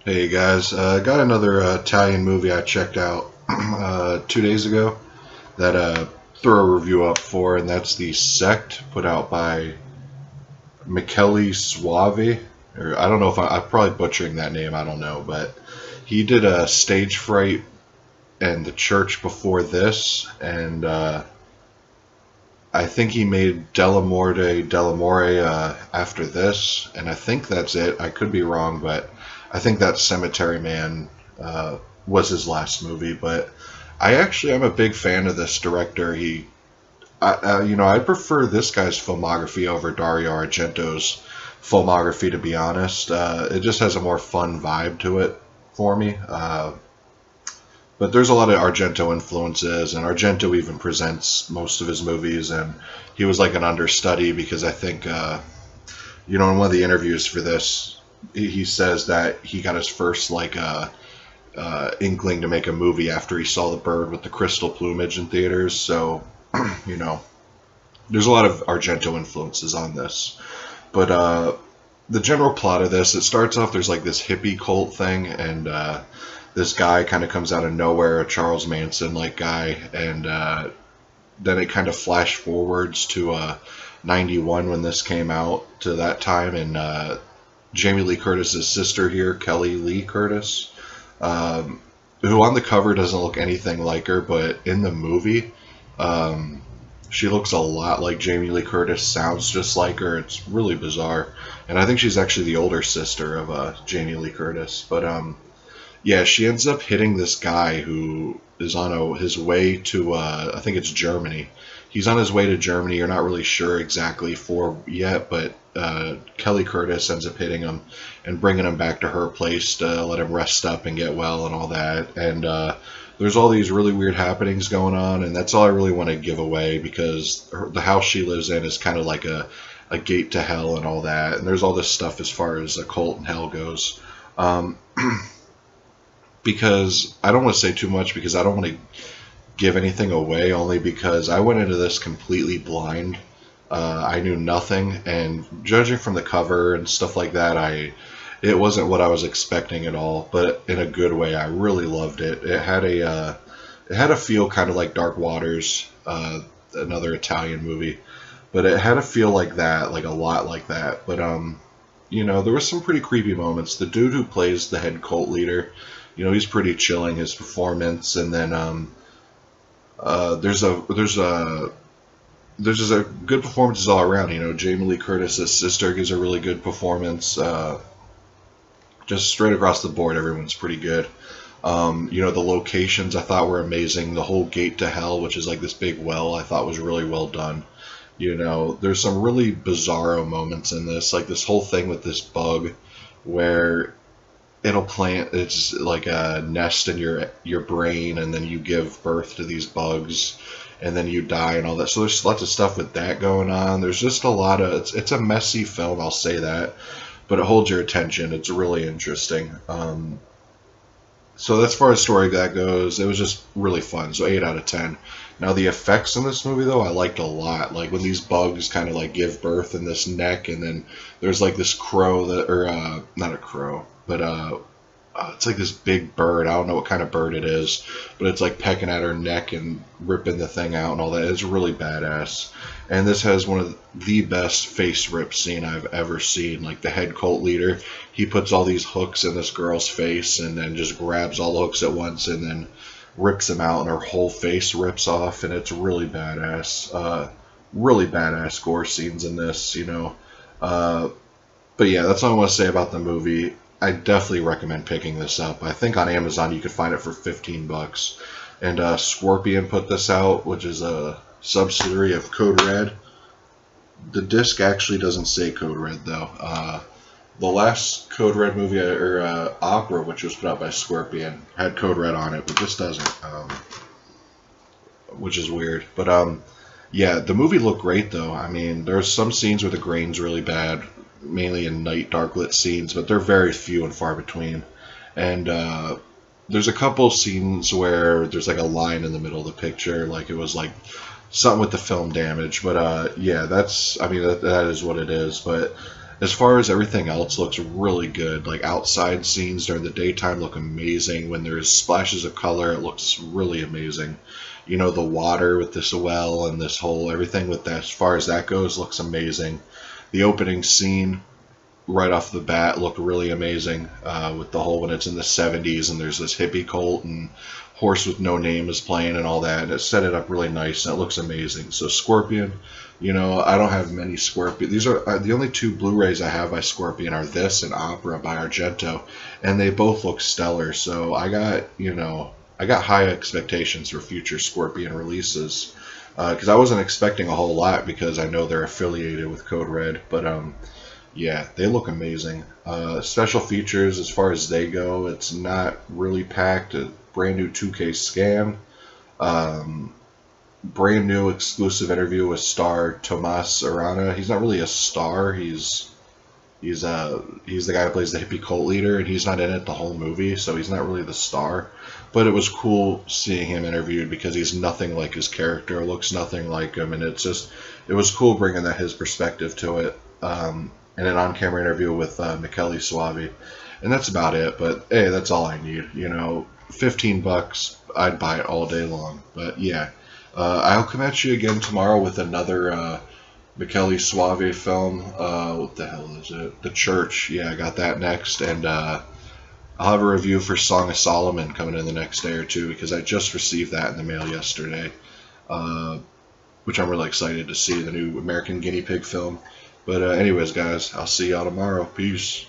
Hey guys, got another Italian movie I checked out 2 days ago that throw a review up for, and that's the SECT put out by Michele Soavi. Or I don't know if I'm probably butchering that name. I don't know, but he did a Stage Fright and The Church before this, and I think he made Dell'Amore after this, and I think that's it. I could be wrong, but I think that Cemetery Man was his last movie. But I'm a big fan of this director. I prefer this guy's filmography over Dario Argento's filmography, to be honest. It just has a more fun vibe to it for me. But there's a lot of Argento influences, and Argento even presents most of his movies, and he was like an understudy because I think, in one of the interviews for this, he says that he got his first inkling to make a movie after he saw The Bird with the crystal plumage in theaters. So, you know, there's a lot of Argento influences on this. But the general plot of this, it starts off, there's like this hippie cult thing, and this guy kind of comes out of nowhere, a Charles Manson like guy, and then it kind of flash forwards to 91 when this came out to that time, and Jamie Lee Curtis's sister here, Kelly Lee Curtis, who on the cover doesn't look anything like her, but in the movie, she looks a lot like Jamie Lee Curtis, sounds just like her. It's really bizarre, and I think she's actually the older sister of Jamie Lee Curtis, but yeah, she ends up hitting this guy who is on his way to, I think it's Germany. He's on his way to Germany. You're not really sure exactly for yet, but Kelly Curtis ends up hitting him and bringing him back to her place to let him rest up and get well and all that. And there's all these really weird happenings going on, and that's all I really want to give away because the house she lives in is kind of like a gate to hell and all that. And there's all this stuff as far as a cult and hell goes. Because I don't want to say too much because I don't want to give anything away, only because I went into this completely blind. I knew nothing, and judging from the cover and stuff like that, it wasn't what I was expecting at all, but in a good way. I really loved it. It had a feel kind of like Dark Waters, another Italian movie, but it had a feel like that, like a lot like that. But there was some pretty creepy moments. The dude who plays the head cult leader, he's pretty chilling his performance, and then there's just a good performances all around. Jamie Lee Curtis's sister gives a really good performance. Just straight across the board, everyone's pretty good. The locations I thought were amazing. The whole gate to hell, which is like this big well, I thought was really well done. There's some really bizarro moments in this, like this whole thing with this bug where it's like a nest in your brain, and then you give birth to these bugs, and then you die and all that. So there's lots of stuff with that going on. There's just a lot of it's a messy film, I'll say that, but it holds your attention. It's really interesting. So as far as story that goes, it was just really fun. So 8 out of 10. Now the effects in this movie though, I liked a lot. Like when these bugs kind of like give birth in this neck, and then there's like this crow or not a crow, but it's like this big bird. I don't know what kind of bird it is, but it's like pecking at her neck and ripping the thing out and all that. It's really badass. And this has one of the best face rip scene I've ever seen. Like the head cult leader, he puts all these hooks in this girl's face and then just grabs all the hooks at once and then rips them out, and her whole face rips off, and it's really badass. Really badass gore scenes in this, But yeah, that's all I want to say about the movie. I definitely recommend picking this up. I think on Amazon you could find it for $15. And Scorpion put this out, which is a subsidiary of Code Red. The disc actually doesn't say Code Red though. The last Code Red movie or opera, which was put out by Scorpion, had Code Red on it, but this doesn't, which is weird. But yeah, the movie looked great though. I mean, there's some scenes where the grain's really bad, mainly in night dark lit scenes, but they're very few and far between. And there's a couple scenes where there's like a line in the middle of the picture, like it was like something with the film damage. But yeah, that is what it is. But As far as everything else, looks really good. Like outside scenes during the daytime look amazing. When there's splashes of color, it looks really amazing. You know, the water with this well and this whole everything with that, as far as that goes, looks amazing. The opening scene right off the bat looked really amazing, with the whole when it's in the 70s and there's this hippie cult and Horse with No Name is playing and all that. And it set it up really nice and it looks amazing. So Scorpion, you know, I don't have many Scorpion. These are the only two Blu-rays I have by Scorpion are this and Opera by Argento, and they both look stellar. So I got, you know, I got high expectations for future Scorpion releases, because I wasn't expecting a whole lot because I know they're affiliated with Code Red, but yeah, they look amazing. Special features, as far as they go, it's not really packed. A brand new 2K scan, brand new exclusive interview with star Tomas Arana. He's not really a star. He's the guy who plays the hippie cult leader, and he's not in it the whole movie, so he's not really the star. But it was cool seeing him interviewed because he's nothing like his character, looks nothing like him, and it was cool bringing his perspective to it. And an on-camera interview with Michele Soavi, and that's about it. But hey, that's all I need. You know, $15, I'd buy it all day long. But yeah, I'll come at you again tomorrow with another Michele Soavi film. What the hell is it? The Church. Yeah, I got that next, and I'll have a review for Song of Solomon coming in the next day or two because I just received that in the mail yesterday, which I'm really excited to see, the new American Guinea Pig film. But anyways, guys, I'll see y'all tomorrow. Peace.